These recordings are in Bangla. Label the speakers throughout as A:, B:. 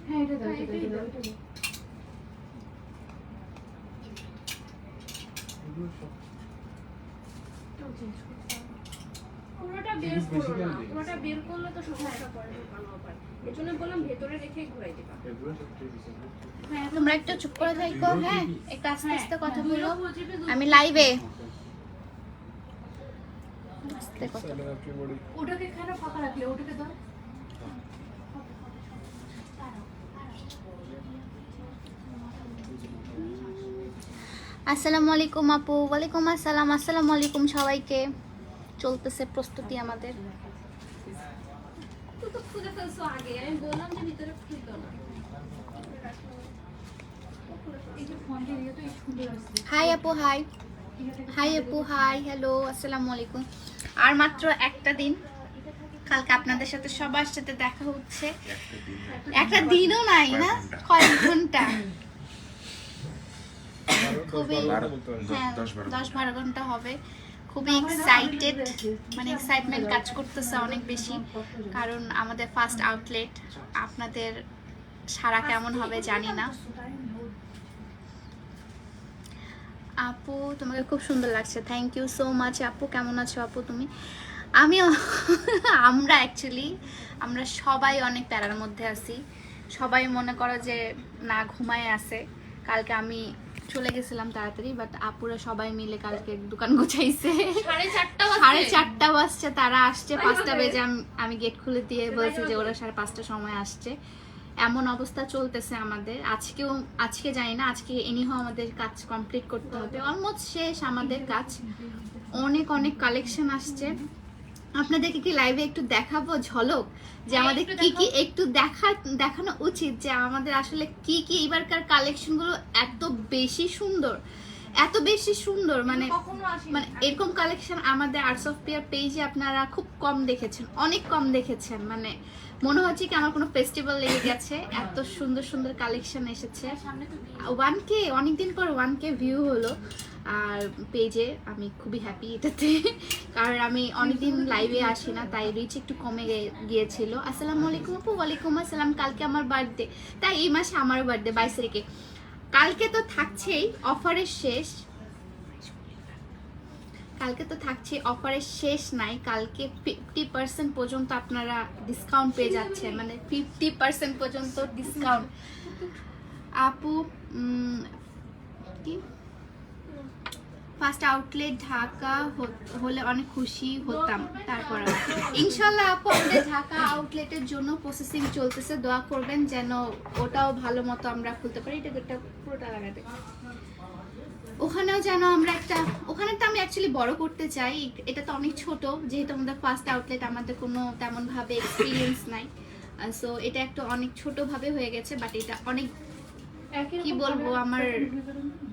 A: হ্যাঁ এটা দাও, এটা দাও, এটা দাও।
B: পুরোটা বের করো না, পুরোটা বের করলে তো সমস্যা পড়ে ঢোকানো আবার। এজন্য বললাম ভেতরে রেখে ঘুরাই দিবা।
C: হ্যাঁ তোমরা একটু চুপ করে থাকো, হ্যাঁ একটু আস্তে আস্তে কথা বলো, আমি লাইভে আস্তে কথা বলো।
A: ওটাকে কেন ফাঁকা রাখলে? ওটাকে দাও।
C: আসসালামু আলাইকুম আপু। ওয়ালাইকুম আসসালাম। আসসালামু আলাইকুম সবাইকে। চলতেছে প্রস্তুতি আমাদের।
B: তুই তো খুলে ফেলছো আগে, আমি বললাম যে ভিতরে খুলতো না।
A: এই যে ফন্ট এরিয়া তো এই সুন্দর আছে।
C: হাই আপু, হাই হাই আপু, হাই হ্যালো আসসালামু আলাইকুম। আর মাত্র একটা দিন, কালকে আপনাদের সাথে সবার সাথে দেখা হচ্ছে। একটা দিনও নাই না, কয়েক ঘন্টা, খুবই হ্যাঁ 10-12 ঘন্টা হবে। খুবই এক্সাইটেড, মানে এক্সাইটমেন্ট কাজ করতেছে অনেক বেশি, কারণ আমাদের ফার্স্ট আউটলেট। আপনাদের সারা কেমন হবে জানি না। আপু তোমাকে খুব সুন্দর লাগছে, থ্যাংক ইউ সো মাচ আপু। কেমন আছো আপু তুমি? আমিও আমরা অ্যাকচুয়ালি আমরা সবাই অনেক প্যারার মধ্যে আছি। সবাই মনে করো যে না ঘুমায় আছে। কালকে আমি চলে গেছিলাম তাড়াতাড়ি, বাট আপুরা সবাই মিলে কালকে দোকান গুছাইছে। 4:30 বাজছে, তারা আসছে 5টা বেজে। আমি গেট খুলে দিয়ে বলছি যে ওরা 5:30টার সময় আসছে। এমন অবস্থা চলতেছে আমাদের। আজকে জানি না, আজকে এনিহো আমাদের কাজ কমপ্লিট করতে হবে। অলমোস্ট শেষ আমাদের কাজ। অনেক অনেক কালেকশন আসছে। আপনাদেরকে কি লাইভে একটু দেখাবো ঝলক, যে আমাদের কি কি একটু দেখানো উচিত, যে আমাদের আসলে কি কি এবারকার কালেকশন গুলো এত বেশি সুন্দর, এত বেশি সুন্দর। মানে এরকম কালেকশন আমাদের আর্টস অফ পিয়ার পেজে আপনারা খুব কম দেখেছেন, অনেক কম দেখেছেন। মানে মনে হচ্ছে কি আমার কোনো ফেস্টিভ্যাল লেগে গেছে, এত সুন্দর সুন্দর কালেকশন এসেছে। 1K অনেকদিন পর 1K ভিউ হলো আর পেজে। আমি খুবই হ্যাপি এটাতে, কারণ আমি অনেকদিন লাইভে আসি না, তাই রিচ একটু কমে গিয়েছিল। আসসালামু আলাইকুম আপু। ওয়ালাইকুম আসসালাম। কালকে আমার বার্থডে, তাই এই মাসে আমারও বার্থডে 22 তারিখে। কালকে তো থাকছেই অফারের শেষ, কালকে তো থাকছে অফারের শেষ নাই। কালকে 50% পর্যন্ত আপনারা ডিসকাউন্ট পেয়ে যাচ্ছেন, মানে 50% পর্যন্ত ডিসকাউন্ট। আপু কি ফার্স্ট আউটলেট ঢাকা হলে অনেক খুশি হতাম। তারপর ইনশাল্লাহ আপু আমাদের ঢাকা আউটলেটের জন্য প্রসেসিং চলতেছে, দোয়া করবেন যেন ওটাও ভালো মতো আমরা খুলতে পারি। এটা পুরোটা লাগাতে, ওখানেও যেন আমরা একটা, ওখানে তো আমি অ্যাকচুয়ালি বড় করতে চাই। এটা তো অনেক ছোট, যেহেতু আমাদের ফার্স্ট আউটলেট, আমাদের কোনো তেমন ভাবে এক্সপিরিয়েন্স নাই। সো এটা একটু অনেক ছোট ভাবে হয়ে গেছে, বাট এটা অনেক কি বলবো, আমার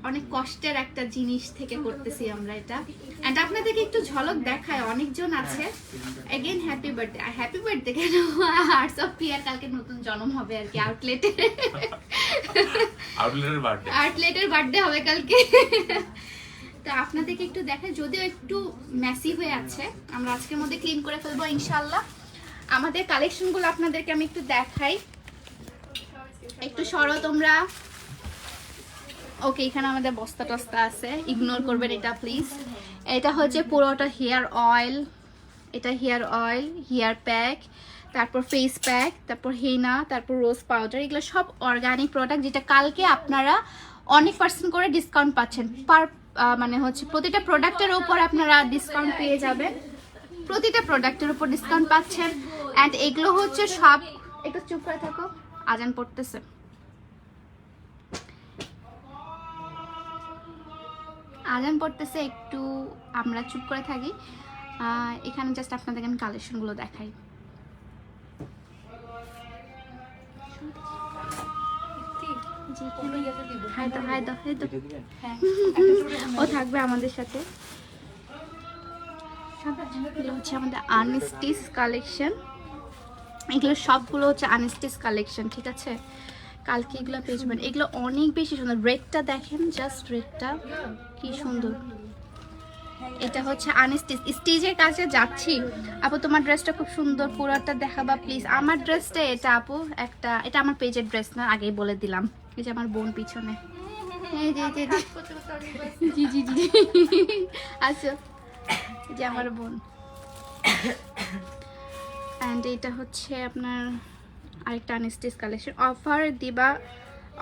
C: অনেক কষ্টের একটা জিনিস থেকে করতেছি আমরা এটা। এন্ড আপনাদেরকে একটু ঝলক দেখায়, অনেকজন আছে। Again happy birthday. Happy birthday কেন, আর্টস অফ পিয়ার কালকে নতুন জন্ম হবে আর কি, আউটলেটের বার্থডে হবে কালকে। তো আপনাদেরকে একটু দেখায়, যদিও একটু মেসি হয়ে আছে, আমরা আজকের মধ্যে ক্লিন করে ফেলবো ইনশাআল্লাহ। আমাদের কালেকশনগুলো আপনাদেরকে আমি একটু দেখাই, একটু সরো তোমরা। ওকে, এখানে আমাদের বস্তা টস্তা আছে, ইগনোর করবেন এটা প্লিজ। এটা হচ্ছে পুরোটা হেয়ার অয়েল, এটা হেয়ার অয়েল, হেয়ার প্যাক, তারপর ফেস প্যাক, তারপর হেনা, তারপর রোজ পাউডার। এগুলো সব অর্গানিক প্রোডাক্ট, যেটা কালকে আপনারা অনেক % করে ডিসকাউন্ট পাচ্ছেন। মানে হচ্ছে প্রতিটা প্রোডাক্টের উপর আপনারা ডিসকাউন্ট পেয়ে যাবেন, প্রতিটা প্রোডাক্টের উপর ডিসকাউন্ট পাচ্ছেন। অ্যান্ড এগুলো হচ্ছে সব, একটু চুপ করে থাকো, আজান পড়তেছে। আজান পড়তেছে, একটু আমরা চুপ করে থাকি। এখানে জাস্ট আপনাদেরকে আমি কালেকশনগুলো দেখাই। ও থাকবে আমাদের সাথে। হচ্ছে আমাদের আনস্টিচ কালেকশন, এগুলো সবগুলো হচ্ছে আনস্টিচ কালেকশন, ঠিক আছে? কালকে এগুলো পেয়ে যাবেন। এগুলো অনেক বেশি সুন্দর। রেডটা দেখেন, জাস্ট রেডটা কি সুন্দর। এটা হচ্ছে আনস্টিচ, স্টিচের কাছে যাচ্ছি। আপু তোমার ড্রেসটা খুব সুন্দর, পুরোটা দেখাবা প্লিজ। আমার ড্রেসটা এটা আপু, এটা আমার পেজের ড্রেস না, আগেই বলে দিলাম। এই যে আমার বোন পিছনে, এই যে জি জি জি আচ্ছা, এই যে আমার বোন। অ্যান্ড এটা হচ্ছে আপনার আরেকটা আনস্টিচ কালেকশন। অফার দিবা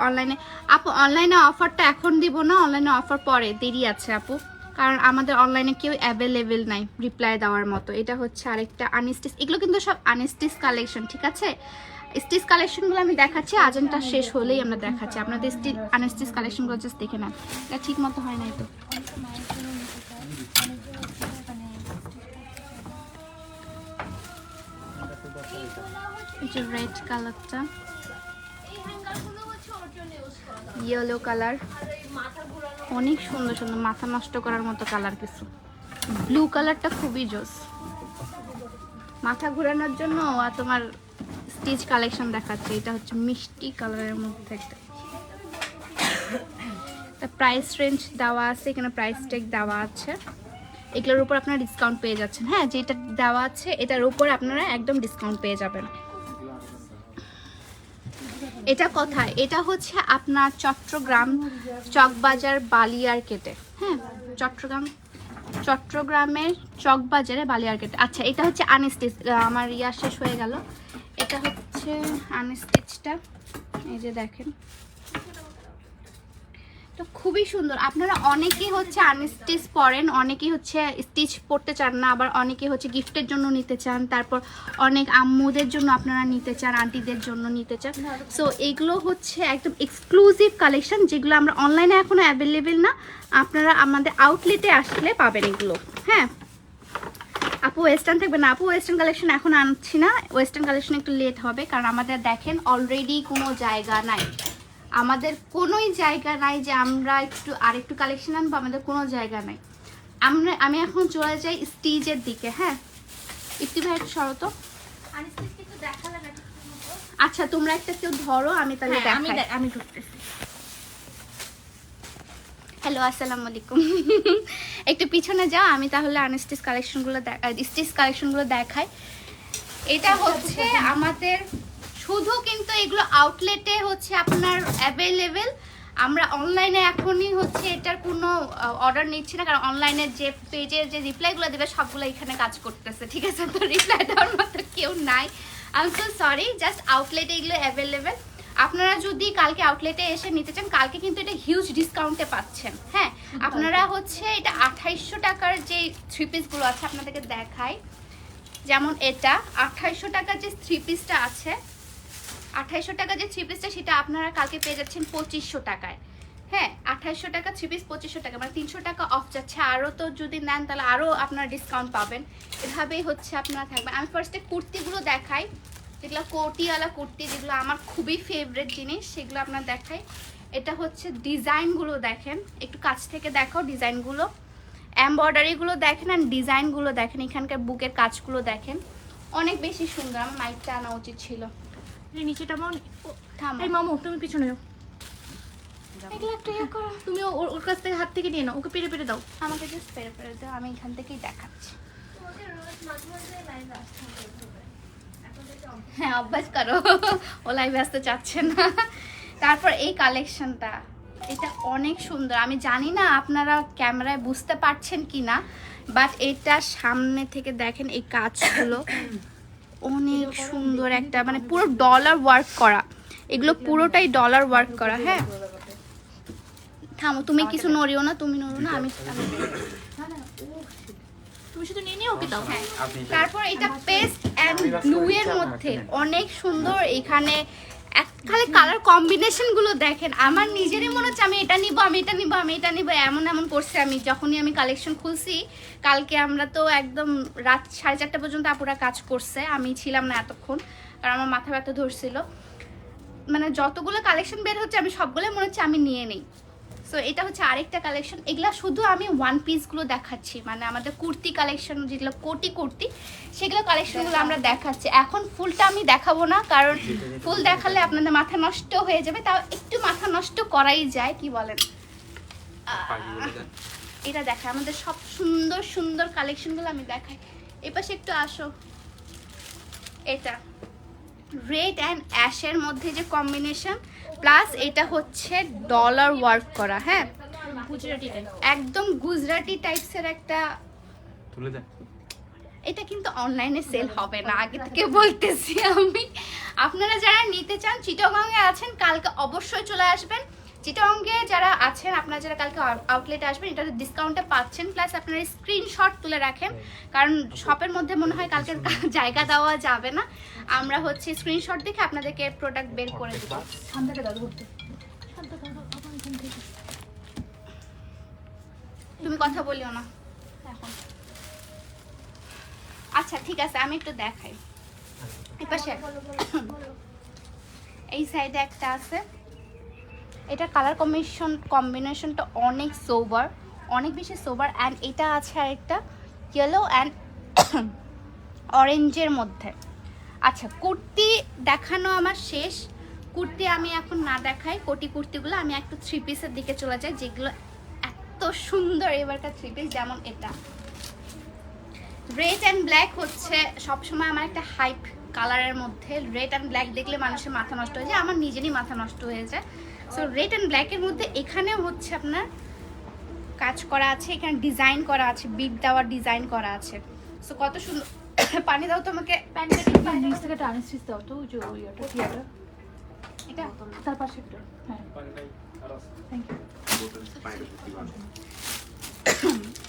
C: অনলাইনে? আপু অনলাইনে অফারটা এখন দিব না, অনলাইনে অফার পরে, দেরি আছে আপু, কারণ আমাদের অনলাইনে কেউ অ্যাভেলেবেল নাই রিপ্লাই দেওয়ার মতো। এটা হচ্ছে আরেকটা আনস্টিচ, এগুলো কিন্তু সব আনস্টিচ কালেকশন, ঠিক আছে? স্টিচ কালেকশনগুলো আমি দেখাচ্ছি, আজনটা শেষ হলেই আমরা দেখাচ্ছি আপনাদের আনস্টিচ কালেকশনগুলো। জাস্ট দেখে নেন, এটা ঠিক মতো হয় নাই তো। রেড কালারটা, ইয়েলো কালার, অনেক সুন্দর সুন্দর, মাথা নষ্ট করার মতো কালার কিছু। ব্লু কালারটা খুবই জোস, মাথা ঘোরানোর জন্য। আর তোমার স্টিচ কালেকশন দেখাচ্ছে, এটা হচ্ছে মিষ্টি কালারের মধ্যে একটা। প্রাইস রেঞ্জ দেওয়া আছে এখানে, প্রাইস ট্যাগ দেওয়া আছে। এগুলোর উপর আপনারা ডিসকাউন্ট পেয়ে যাচ্ছেন। হ্যাঁ, যেটা দেওয়া আছে এটার উপর আপনারা একদম ডিসকাউন্ট পেয়ে যাবেন। এটা কোথায়? এটা হচ্ছে আপনার চট্টগ্রাম চকবাজার বালিয়ারকেটে। হ্যাঁ, চট্টগ্রামের চকবাজারে বালিয়ারকেটে। আচ্ছা, এটা হচ্ছে আনস্টিচ, আমার ইয়া শেষ হয়ে গেল। এটা হচ্ছে আনস্টিচটা, এই যে দেখেন, তো খুবই সুন্দর। আপনারা অনেকেই হচ্ছে আনস্টিচ পরেন, অনেকেই হচ্ছে স্টিচ পরতে চান না, আবার অনেকে হচ্ছে গিফটের জন্য নিতে চান, তারপর অনেক আম্মুদের জন্য আপনারা নিতে চান, আন্টিদের জন্য নিতে চান। সো এগুলো হচ্ছে একদম এক্সক্লুসিভ কালেকশন, যেগুলো আমরা অনলাইনে এখনো অ্যাভেলেবেল না, আপনারা আমাদের আউটলেটে আসলে পাবেন এগুলো। হ্যাঁ আপু ওয়েস্টার্ন থাকবে না? আপু ওয়েস্টার্ন কালেকশন এখন আনছি না, ওয়েস্টার্ন কালেকশন একটু লেট হবে, কারণ আমাদের দেখেন অলরেডি কোনো জায়গা নাই, আমাদের কোনোই জায়গা নাই যে আমরা আরেকটু কালেকশন আনবো, আমাদের কোনো জায়গা নাই। আমি এখন চলে যাই স্টিচের দিকে। হ্যাঁ, একটু ভাই একটু সরো তো। আচ্ছা, তোমরা একটা কেউ ধরো, আমি তাহলে দেখাই।
B: আমি করতেছি।
C: হ্যালো, আসসালামু আলাইকুম। একটু পিছনে যাও, আমি তাহলে আনস্টিচ কালেকশনগুলো দেখাই। এটা হচ্ছে আমাদের শুধু কিন্তু এগুলো আউটলেটে হচ্ছে আপনার অ্যাভেলেবেল, আমরা অনলাইনে এখনই হচ্ছে এটার কোনো অর্ডার নিচ্ছি না, কারণ অনলাইনে যে পেজের যে রিপ্লাইগুলো দেবে সবগুলো এখানে কাজ করতেছে, ঠিক আছে? তো রিপ্লাই দেওয়ার মতো কেউ নাই, I am so sorry. Just আউটলেটে এগুলো অ্যাভেলেবেল। আপনারা যদি কালকে আউটলেটে এসে নিতে চান, কালকে কিন্তু এটা হিউজ ডিসকাউন্টে পাচ্ছেন। হ্যাঁ, আপনারা হচ্ছে এটা 2800 টাকার যে থ্রি পিসগুলো আছে আপনাদেরকে দেখাই, যেমন এটা 2800 টাকার যে থ্রি পিসটা আছে, 2800 টাকা যে থ্রি পিসটা, সেটা আপনারা কালকে পেয়ে যাচ্ছেন 2500 টাকায়। হ্যাঁ, 2800 টাকা থ্রি পিস 2500 টাকা, মানে 300 টাকা অফ যাচ্ছে। আরও তো যদি নেন তাহলে আরও আপনারা ডিসকাউন্ট পাবেন। এভাবেই হচ্ছে আপনারা থাকবেন। আমি ফার্স্টে কুর্তিগুলো দেখাই, যেগুলো কোটিওয়ালা কুর্তি, যেগুলো আমার খুবই ফেভারিট জিনিস, সেগুলো আপনার দেখাই। এটা হচ্ছে ডিজাইনগুলো দেখেন, একটু কাছ থেকে দেখো ডিজাইনগুলো, এমব্রয়ডারিগুলো দেখেন আর ডিজাইনগুলো দেখেন, এখানকার বুকের কাজগুলো দেখেন, অনেক বেশি সুন্দর। আমার মাইকটা আনা উচিত ছিল।
B: নিচেটা
C: থামো,
B: এই মামু তুমি পিছনে যাও,
C: এগুলো একটু ইয়ে করো।
B: তুমি ওর কাছ থেকে হাত থেকে নিয়ে নাও, ওকে পেরে পেরে দাও।
C: আমাকে জাস্ট পেরে পেরে দাও, আমি এখান থেকেই দেখাচ্ছি। হ্যাঁ, অভ্যাস করো, ও লাইভে আসতে চাচ্ছে না। তারপর এই কালেকশনটা, এটা অনেক সুন্দর। আমি জানি না আপনারা ক্যামেরায় বুঝতে পারছেন কি না, বাট এটা সামনে থেকে দেখেন, এই কাজগুলো অনেক সুন্দর একটা, মানে পুরো ডলার ওয়ার্ক করা, এগুলো পুরোটাই ডলার ওয়ার্ক করা। হ্যাঁ, থামো, তুমি কিছু নড়িও না, তুমি নড়ো না, আমি
B: তুমি শুধু নিয়ে নিয়ে ওকে দাও।
C: হ্যাঁ, তারপর এটা পেস্ট এন্ড ব্লু এর মধ্যে অনেক সুন্দর। এখানে খালি কালার কম্বিনেশন গুলো দেখেন, আমার নিজেরই মনে হচ্ছে আমি এটা নিব, আমি এটা নিব, আমি এটা নিব, এমন এমন করছে। আমি যখনই আমি কালেকশন খুলছি কালকে, আমরা তো একদম রাত 4:30 পর্যন্ত আপুরা কাজ করছে, আমি ছিলাম না এতক্ষণ, কারণ আমার মাথা ব্যথা ধরছিল। মানে যতগুলো কালেকশন বের হচ্ছে আমি সবগুলো মনে হচ্ছে আমি নিয়ে নিই। সো এটা হচ্ছে আরেকটা কালেকশন। এগুলা শুধু আমি ওয়ান পিসগুলো দেখাচ্ছি, মানে আমাদের কুর্তি কালেকশন, যেগুলো কোটি কুর্তি, সেগুলো কালেকশনগুলো আমরা দেখাচ্ছি। এখন ফুলটা আমি দেখাবো না, কারণ ফুল দেখালে আপনাদের মাথা নষ্ট হয়ে যাবে। তাও একটু মাথা নষ্ট করাই যায়, কি বলেন? এটা দেখাই, আমাদের সব সুন্দর সুন্দর কালেকশনগুলো আমি দেখাই। এই পাশে একটু আসো। এটা রেড অ্যান্ড অ্যাশের মধ্যে যে কম্বিনেশন, প্লাস এটা হচ্ছে ডলার ওয়ার্ক করা, হ্যাঁ
A: গুজরাটি টাইপ।
C: একদম গুজরাটি টাইপসের একটা।
D: তুলে দেন।
C: এটা কিন্তু অনলাইনে সেল হবে না, আগে থেকে বলতেছি আমি। আপনারা যারা নিতে চান চিটাগংয়ে আছেন, কালকে অবশ্যই চলে আসবেন। চিটাগংয়ে যারা আছেন, আপনারা যারা কালকে আউটলেটে আসবেন, এটাতে ডিসকাউন্টে পাচ্ছেন। প্লাস আপনারা স্ক্রিনশট তুলে রাখেন, কারণ শপের মধ্যে মনে হয় কালকে জায়গা দেওয়া যাবে না। আমরা হচ্ছে স্ক্রিনশট দেখে আপনাদেরকে প্রোডাক্ট বের করে দেবো।
A: ঠান্ডাটা দাদু করতে ঠান্ডা দাদু আমার এখান থেকে।
C: তুমি কথা বলিও না এখন। আচ্ছা ঠিক আছে, আমি একটু দেখাই। এপাশে এই সাইডে একটা আছে, এটা কালার কম্বিনেশনটা অনেক সোবার, অনেক বেশি সোবার। অ্যান্ড এটা আছে আরেকটা ইয়েলো অ্যান্ড অরেঞ্জের মধ্যে। আচ্ছা কুর্তি দেখানো আমার শেষ, কুর্তি আমি এখন না দেখাই। কোটি কুর্তিগুলো আমি একটু থ্রি পিসের দিকে চলে যাই, যেগুলো এত সুন্দর এবারকার থ্রি পিস। যেমন এটা রেড অ্যান্ড ব্ল্যাক হচ্ছে সবসময় আমার একটা হাইপ কালারের মধ্যে। রেড অ্যান্ড ব্ল্যাক দেখলে মানুষের মাথা নষ্ট হয়ে যায়, আমার নিজেরই মাথা নষ্ট হয়ে যায়। সো রেড অ্যান্ড ব্ল্যাকের মধ্যে এখানেও হচ্ছে আপনার কাজ করা আছে, এখানে ডিজাইন করা আছে, বিট দেওয়ার ডিজাইন করা আছে। সো কত সুন্দর। পানি দাও তোমাকে।
A: প্যান্টটা নিচ থেকে একটা আনস্টিচ দাও তো, ওই যে ওইটা টিয়াটা
C: এটা
A: তার পাশে একটা। হ্যাঁ থ্যাংক ইউ।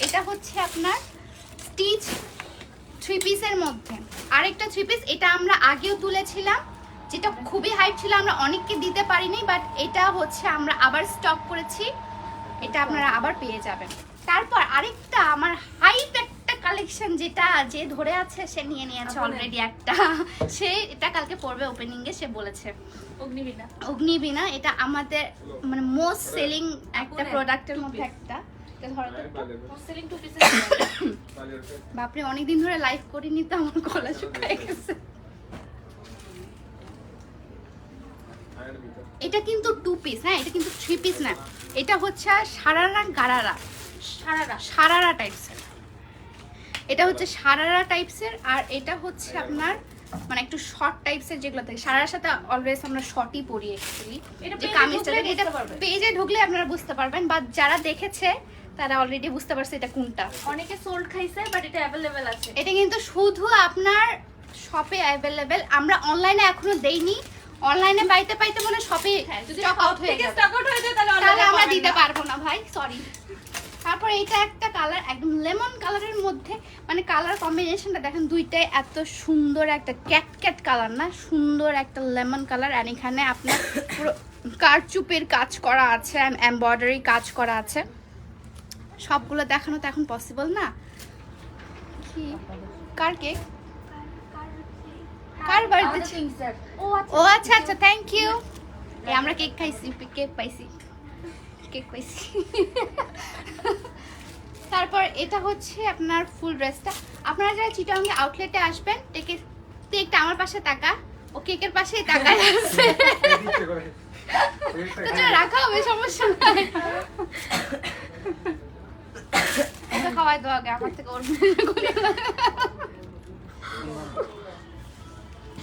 C: এটা হচ্ছে আপনার স্টিচ থ্রি পিসের মধ্যে আরেকটা থ্রি পিস। এটা আমরা আগেও তুলেছিলাম, যেটা খুবই হাইপ ছিল, আমরা অনেককে দিতে পারিনি, বাট এটা হচ্ছে আমরা আবার স্টক করেছি, এটা আপনারা আবার পেয়ে যাবেন। তারপর আরেকটা আমার হাইপ একটা কালেকশন, যেটা যে ধরে আছে সে নিয়ে নিয়েছে অলরেডি একটা, সে এটা কালকে পড়বে ওপেনিংয়ে, সে বলেছে
A: অগ্নিবীণা।
C: অগ্নিবীণা। এটা আমাদের মানে মোস্ট সেলিং একটা প্রোডাক্টের মধ্যে একটা।
A: Selling two pieces.
C: বাপরে অনেকদিন ধরে লাইভ করিনি তো, আমার গলা শুকিয়ে গেছে। এটা কিন্তু টু পিস, হ্যাঁ এটা কিন্তু থ্রি পিস না, এটা হচ্ছে সারারা গারারা, সারারা টাইপসের। এটা হচ্ছে সারারা টাইপসের, আর এটা হচ্ছে আপনার মানে একটু শর্ট টাইপসের, যেগুলো থাকে সারার সাথে অলওয়েজ আমরা শর্টই পরি অ্যাকচুয়ালি। যে কামিজটা থাকে, এটা পেজে ঢুকলে আপনারা বুঝতে পারবেন, বা যারা দেখেছে তারা অলরেডি বুঝতে পারছে এটা কোনটা।
A: অনেকে সোল্ড খাইছে, বাট এটা অ্যাভেলেবেল আছে।
C: এটা কিন্তু শুধু আপনার শপে অ্যাভেলেবেল, আমরা অনলাইনে এখনো দেইনি। অনলাইনে পাইতে পাইতে মনে শপে স্টক আউট হয়ে যাবে,
A: স্টক আউট হয়ে যায়
C: তাহলে আমরা দিতে পারবো না ভাই, সরি। তারপর এটা একটা কালার, একদম লেমন কালারের মধ্যে, মানে কালার কম্বিনেশনটা দেখেন, দুইটাই এত সুন্দর একটা ক্যাট কালার না, সুন্দর একটা লেমন কালার। আর এখানে আপনার পুরো কারচুপের কাজ করা আছে, এমব্রয়ডারি কাজ করা আছে। সবগুলো দেখানো তো এখন পসিবল না। কি কার কেক, কার বার্থডে? ও আচ্ছা আচ্ছা, থ্যাংক ইউ। এই আমরা কেক খাইছি, কেক পাইছি। তারপর এটা হচ্ছে আপনার ফুল ড্রেসটা। আপনারা যারা চিটাগংয়ে আউটলেটে আসবেন, তুই একটা আমার পাশে তাকা, ও কেকের পাশেই তাকায় আছে, তো রাখা হবে, সমস্যা নাই। এটা খাওয়াই দাও আগে আমার থেকে, ওর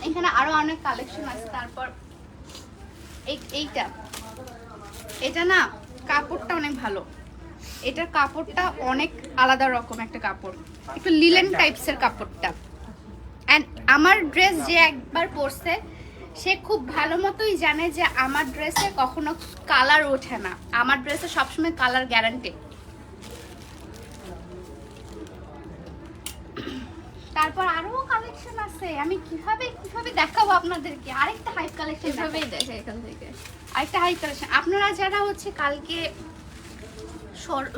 C: এখানে আরো অনেক কালেকশন আছে। তারপর এটা না কাপড়টা অনেক ভালো, এটার কাপড়টা অনেক আলাদা রকম একটা কাপড়, একটু লিলেন টাইপসের কাপড়টা। অ্যান্ড আমার ড্রেস যে একবার পরছে সে খুব ভালো মতোই জানে যে আমার ড্রেসে কখনো কালার ওঠে না, আমার ড্রেসে সবসময় কালার গ্যারান্টি। তারপর আরো কালেকশন আছে, আমি কিভাবে দেখাবো আপনাদেরকে। আরেকটা হাইপ কালেকশন
B: এভাবেই দেখে এখান থেকে।
C: আরেকটা হাইপ কালেকশন। আপনারা যারা হচ্ছে কালকে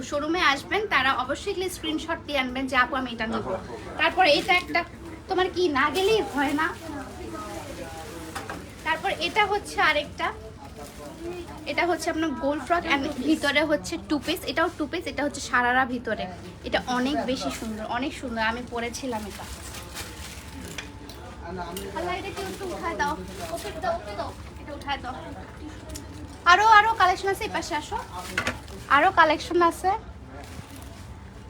C: শোরুমে আসবেন, তারা অবশ্যই স্ক্রিনশট দিয়ে আনবেন যে আপু আমি এটা নেব। তারপর এটা একটা, তোমার কি না গেলেই হয় না। তারপর এটা হচ্ছে আরেকটা, এটা হচ্ছে আপনার গোল ফ্রক এন্ড ভিতরে হচ্ছে টু পিস, এটাও টু পিস, এটা হচ্ছে সারারা ভিতরে। এটা অনেক বেশি সুন্দর, অনেক সুন্দর, আমি পরেছিলাম এটা। আল্লাহ এটা কি একটু উঠায় দাও, ওকে দাও, এটা উঠায় দাও। আরো কালেকশন আছে, এই পাশে আসো, আরো কালেকশন আছে।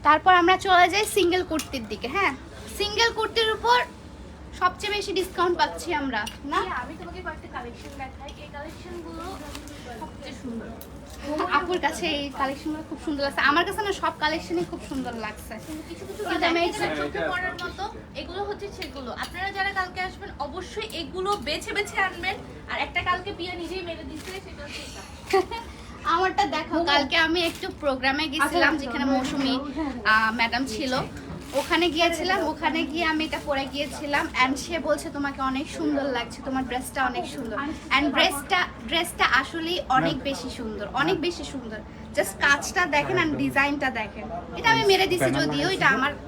C: তারপর আমরা চলে যাই সিঙ্গেল কুর্তির দিকে। হ্যাঁ, সিঙ্গেল কুর্তির উপর সবচেয়ে বেশি ডিসকাউন্ট পাচ্ছি আমরা না।
A: আমি তোমাকে কয়েকটা কালেকশন দেখাই, এই কালেকশনগুলো সবচেয়ে সুন্দর।
C: আপুর কাছে এই কালেকশনগুলো খুব সুন্দর লাগছে, আমার কাছে না সব কালেকশনই খুব সুন্দর লাগছে।
A: কিছু কিছু
C: কিন্তু আমি
A: চোখে পড়ার মতো এগুলো হচ্ছে সেগুলো। আপনারা যারা কালকে আসবেন অবশ্যই এগুলো বেছে বেছে আনবেন। আর একটা কালকে পিয়া নিজেই মেরে দিচ্ছে, সেটা হচ্ছে এটা।
C: আমারটা দেখো, কালকে আমি একটু প্রোগ্রামে গেছিলাম যেখানে মৌসুমী ম্যাডাম ছিল, ওখানে গিয়েছিলাম। ওখানে গিয়ে আমি এটা পরে গিয়েছিলাম এন্ড সে বলছে তোমাকে অনেক সুন্দর লাগছে, তোমার ড্রেসটা অনেক সুন্দর। এন্ড ড্রেসটা আসলেই অনেক বেশি সুন্দর, অনেক বেশি সুন্দর। জাস্ট কাজটা দেখেন আর ডিজাইনটা দেখেন। এটা আমি মেরে দিছি, যদিও এটা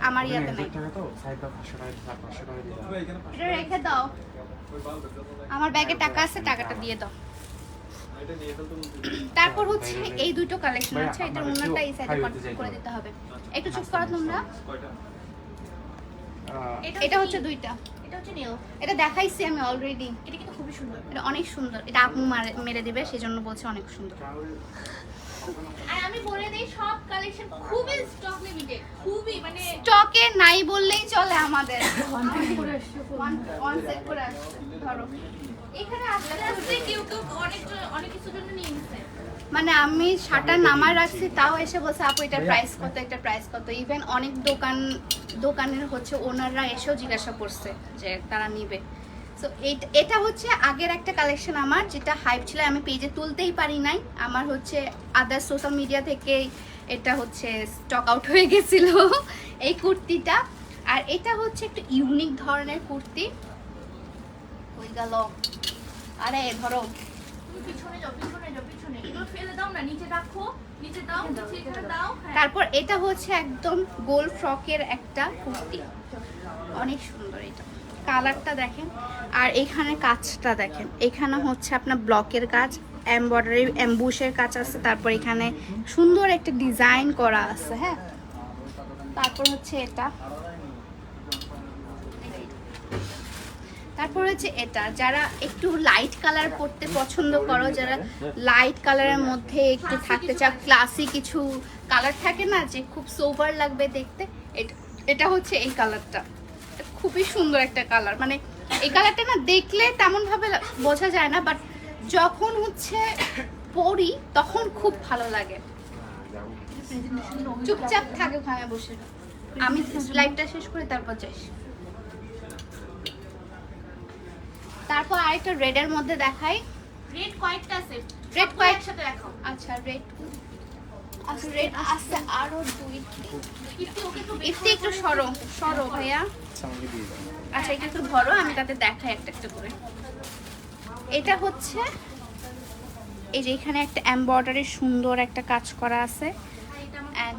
C: আমার ইয়াতে নাই। এটা রেখে দাও, আমার ব্যাগে টাকা আছে, টাকাটা দিয়ে দাও। তারপর হচ্ছে এই দুটো কালেকশন আছে, এটা ওনারটা এই সাইডে করে দিতে হবে। একটু চুপ করো তোমরা। এটা হচ্ছে দুইটা,
A: এটা হচ্ছে নীল।
C: এটা দেখাইছি আমি অলরেডি।
A: এটা কিন্তু খুবই সুন্দর।
C: এটা অনেক সুন্দর, এটা আপু মেরে দিবে সেজন্য বলছে অনেক সুন্দর।
A: আর আমি বলে দেই সব কালেকশন খুবই স্টক লিমিটেড, খুবই মানে
C: স্টকে নাই বললেই চলে আমাদের।
A: ওয়ান করে আসছে।
C: ওয়ান সেট করে আসছে। ধরো
A: এখানে আস্তে আস্তে কেউ কেউ অনেক কিছুর জন্য নিয়ে নিচ্ছে।
C: মানে আমি শাটার নামায় রাখছি, তাও এসে বলছে আপু এটার প্রাইস কত, এটার প্রাইস কত। ইভেন অনেক দোকানের হচ্ছে ওনাররা এসেও জিজ্ঞাসা করছে যে তারা নিবে। সো এটা হচ্ছে আগের একটা কালেকশন আমার, যেটা হাইপ ছিল, আমি পেজে তুলতেই পারি নাই। আমার হচ্ছে আদার সোশ্যাল মিডিয়া থেকে এটা হচ্ছে স্টক আউট হয়ে গেছিল এই কুর্তিটা। আর এটা হচ্ছে একটু ইউনিক ধরনের কুর্তি। হয়ে গেল, আরে ধরো
A: পিছনে যাও, পিছনে যাও, পিছনে। এগুলো ফেলে দাও না, নিচে রাখো, নিচে দাও, নিচে এখানে দাও। হ্যাঁ।
C: তারপর এটা হচ্ছে একদম গোল ফ্রকের একটা কুর্তি, অনেক সুন্দর। এটা কালারটা দেখেন আর এখানে কাজটা দেখেন। এখানে হচ্ছে আপনার ব্লকের কাজ, এমব্রয়ডারি এমবুশের কাজ আছে। তারপর এখানে সুন্দর একটা ডিজাইন করা আছে। হ্যাঁ, তারপর হচ্ছে এটা, তারপর হচ্ছে এটা। যারা একটু লাইট কালার পরতে পছন্দ করো, যারা লাইট কালারের মধ্যে একটু থাকতে চাও, ক্লাসি কিছু কালার থাকে না যে খুব সোবার লাগবে দেখতে, এটা হচ্ছে এই কালারটা। খুবই সুন্দর একটা কালার, মানে এই কালারটা না দেখলে তেমন ভাবে বোঝা যায় না, বাট যখন হচ্ছে পরি তখন খুব ভালো লাগে। চুপচাপ থাকে ওখানে বসে, আমি লাইভটা শেষ করে তারপর যাই। তারপর আরেকটা রেডের মধ্যে দেখাই।
A: রেড কয়েকটা আছে,
C: রেড
A: সবগুলো
C: কয়েক
A: একসাথে রাখো।
C: আচ্ছা রেড, আচ্ছা রেড আছে আরো দুইটি।
A: কিন্তু ওকে একটু
C: একটু একটু সরো ভাইয়া। আচ্ছা এটা একটু ধরো, আমি তাতে দেখাই একটা একটা করে। এটা হচ্ছে এই যে এখানে একটা এমব্রয়ডারি সুন্দর একটা কাজ করা আছে। And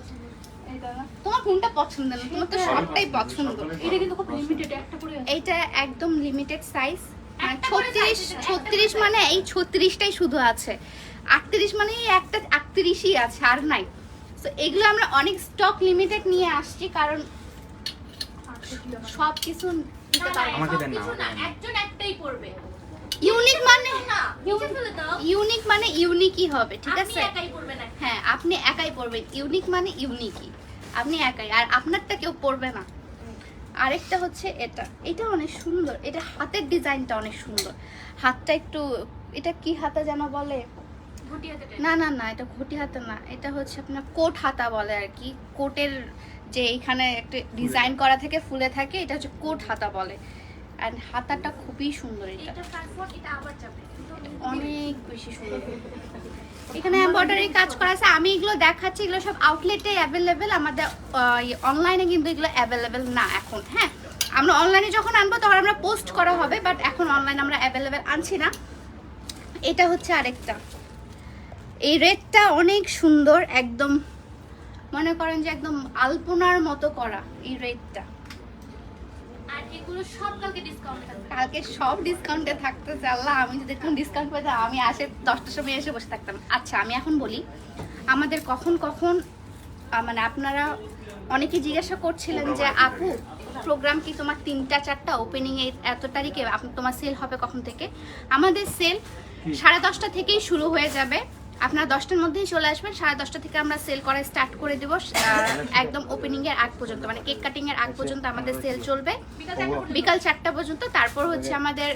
C: তোমার কোনটা পছন্দ না? তোমার তো সবটাই পছন্দ।
A: এটা কিন্তু খুব লিমিটেড, একটা করে আছে।
C: এইটা একদম লিমিটেড সাইজ, মানে
A: একটা করে size আছে,
C: 36 মানে এই 36টাই শুধু আছে। 38 মানে এই একটা 38ই আছে, আর নাই। তো এগুলো আমরা অনেক স্টক লিমিটেড নিয়ে আসছি, কারণ সব কিছু নিতে পারবো না।
B: আমাকে দেন না,
A: কিছু না, একজন একটাই পড়বে।
C: ইউনিক মানে
A: না, নিচে ফেলে দাও।
C: ইউনিক মানে ইউনিকই হবে, ঠিক
A: আপনি
C: আছে?
A: একাই পড়বেন না।
C: হ্যাঁ, আপনি একাই পড়বেন। ইউনিক মানে ইউনিকই, আপনি একাই, আর আপনারটা কেউ পড়বে না। আরেকটা হচ্ছে এটা অনেক সুন্দর। এটা হাতের ডিজাইনটা অনেক সুন্দর। হাতটা একটু, এটা কি হাতা যেন বলে?
A: ঘটি হাতে টাইপ।
C: না না না, এটা ঘটি হাতা না, এটা হচ্ছে আপনার কোট হাতা বলে আর কি। কোটের যে এখানে একটা ডিজাইন করা থাকে, ফুলে থাকে, এটা হচ্ছে কোট হাতা বলে। এন্ড হাতাটা খুবই সুন্দর। এটা
A: এটা ট্রান্সপোর্ট, এটা আবার যাবে।
C: অনেক বেশি সুন্দর। এখানে এমব্রয়ডারি কাজ করা আছে। আমি এগুলো দেখাচ্ছি, এগুলো সব আউটলেটে অ্যাভেলেবেল, আমাদের অনলাইনে কিন্তু এগুলো অ্যাভেলেবেল না এখন। হ্যাঁ, আমরা অনলাইনে যখন আনবো তখন আমরা পোস্ট করা হবে, বাট এখন অনলাইনে আমরা অ্যাভেলেবেল আনছি না। এটা হচ্ছে আরেকটা, এই রেডটা অনেক সুন্দর, একদম মনে করেন যে একদম আলপনার মতো করা এই রেডটা।
A: আর এগুলো সব কালকে ডিসকাউন্ট থাকবে।
C: কালকে সব ডিসকাউন্টে থাকতেছে। আল্লাহ, আমি যদি এখন ডিসকাউন্ট পেতাম আমি 10টার সময় এসে বসে থাকতাম। আচ্ছা, আমি এখন বলি আমাদের কখন মানে আপনারা অনেকে জিজ্ঞাসা করছিলেন যে আপু প্রোগ্রাম কি তোমার 3টা 4টা ওপেনিং এত তারিখে, তোমার সেল হবে কখন থেকে? আমাদের সেল 10:30 থেকেই শুরু হয়ে যাবে। আপনারা 10টার মধ্যেই চলে আসবেন। 10:30 থেকে আমরা সেল করা স্টার্ট করে দেবো একদম ওপেনিং এর আগ পর্যন্ত, মানে কেক কাটিং এর আগ পর্যন্ত আমাদের সেল চলবে বিকাল 4টা পর্যন্ত। তারপর হচ্ছে আমাদের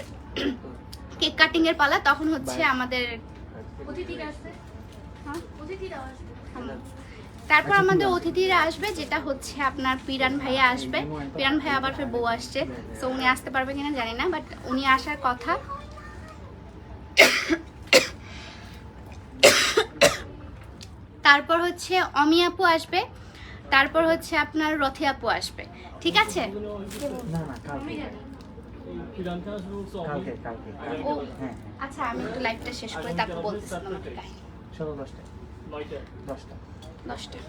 C: কেক কাটিং এর পালা, তখন হচ্ছে আমাদের
A: অতিথিরা আসবে,
C: হ্যাঁ?
A: অতিথিরাও আসবে।
C: তারপর আমাদের অতিথিরা আসবে, যেটা হচ্ছে আপনার পিরান ভাইয়া আসবে। পিরান ভাইয়া আবার ফের বউ আসছে, সো উনি আসতে পারবে কিনা জানি না, বাট উনি আসার কথা। তারপর হচ্ছে অমি আপু আসবে, তারপর হচ্ছে আপনার রথি আপু আসবে, ঠিক আছে?
D: না না কালকে কালকে কালকে
C: ও
D: হ্যাঁ
C: আচ্ছা, আমি একটু লাইভটা শেষ করে তারপর বলতেছি তোমাকে কাহিনী।
D: 10:30
C: 10টা।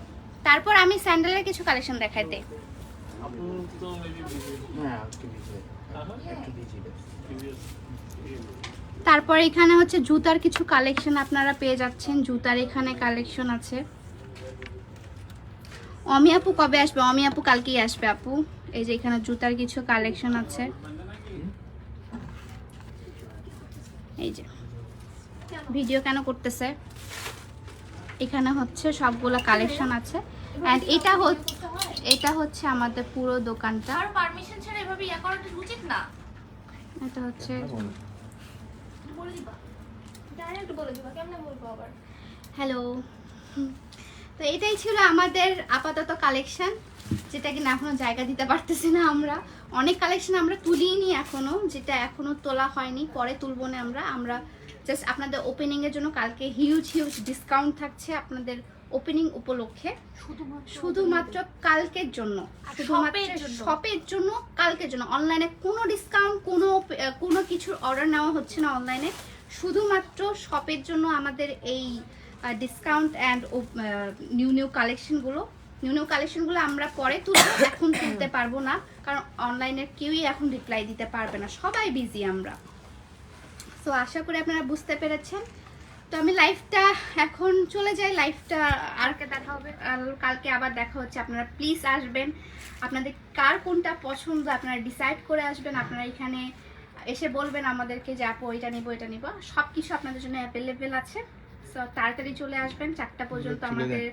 C: তারপর আমি স্যান্ডেলের কিছু কালেকশন দেখাই দে।
D: হ্যাঁ একটু বিজি
C: তারপর এখানে হচ্ছে জুতার কিছু কালেকশন আপনারা পেয়ে যাচ্ছেন। জুতার এখানে কালেকশন আছে। অমি আপু কবে আসবে? অমি আপু কালকেই আসবে আপু। এই যে এখানে জুতার কিছু কালেকশন আছে, এই যে ভিডিও কেন করতেছে, এখানে হচ্ছে সবগুলো কালেকশন আছে। এন্ড এটা হচ্ছে আমাদের পুরো দোকানটা।
A: আর পারমিশন ছাড়া এভাবে ইয়া করাটা উচিত না।
C: এটা হচ্ছে
A: বলে দিবা, ডাইরেক্ট বলে দিবা, কেমনে বলবো আবার?
C: হ্যালো। তো এটাই ছিল আমাদের আপাতত কালেকশন, যেটা কিনা এখনো জায়গা দিতে পারতেছি না আমরা। অনেক কালেকশন আমরা তুলিনি এখনো, যেটা এখনো তোলা হয়নি, পরে তুলবো না আমরা জাস্ট আপনাদের ওপেনিং এর জন্য কালকে হিউজ ডিসকাউন্ট থাকছে আপনাদের ওপেনিং উপলক্ষে, শুধুমাত্র কালকের জন্য, শপের জন্য কালকের জন্য। অনলাইনে কোনো ডিসকাউন্ট, কোনো কিছুর অর্ডার নেওয়া হচ্ছে না অনলাইনে, শুধুমাত্র শপের জন্য আমাদের এই ডিসকাউন্ট অ্যান্ড নিউ কালেকশনগুলো আমরা পরে তুলবো, এখন তুলতে পারবো না, কারণ অনলাইনের কেউই এখন রিপ্লাই দিতে পারবে না, সবাই বিজি আমরা। সো আশা করি আপনারা বুঝতে পেরেছেন। তো আমি লাইভটা এখন চলে যাই, লাইভটা আর দেখা হবে, কালকে আবার দেখা হচ্ছে। আপনারা প্লিজ আসবেন, আপনাদের কার কোনটা পছন্দ আপনারা ডিসাইড করে আসবেন। আপনারা এখানে এসে বলবেন আমাদেরকে যে আপু এটা নিব এটা নিব, সব কিছু আপনাদের জন্য অ্যাভেলেবেল আছে। সো তাড়াতাড়ি চলে আসবেন, 4টা পর্যন্ত আমাদের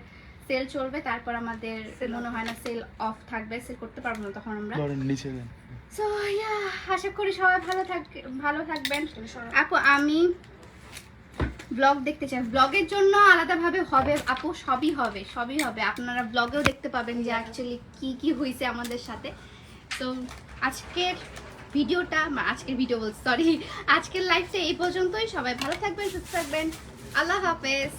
C: সেল চলবে। তারপর আমাদের মনে হয় না সেল অফ থাকবে, সেল করতে পারবো না তখন আমরা। সো আশা করি সবাই ভালো থাকবেন। আপু আমি ব্লগ দেখতে চাই, ব্লগের জন্য আলাদাভাবে হবে আপু, সবই হবে। আপনারা ব্লগেও দেখতে পাবেন যে অ্যাকচুয়ালি কি হয়েছে আমাদের সাথে। তো আজকের আজকের লাইফটা এই পর্যন্তই। সবাই ভালো থাকবেন, সুস্থ থাকবেন। আল্লাহ হাফেজ।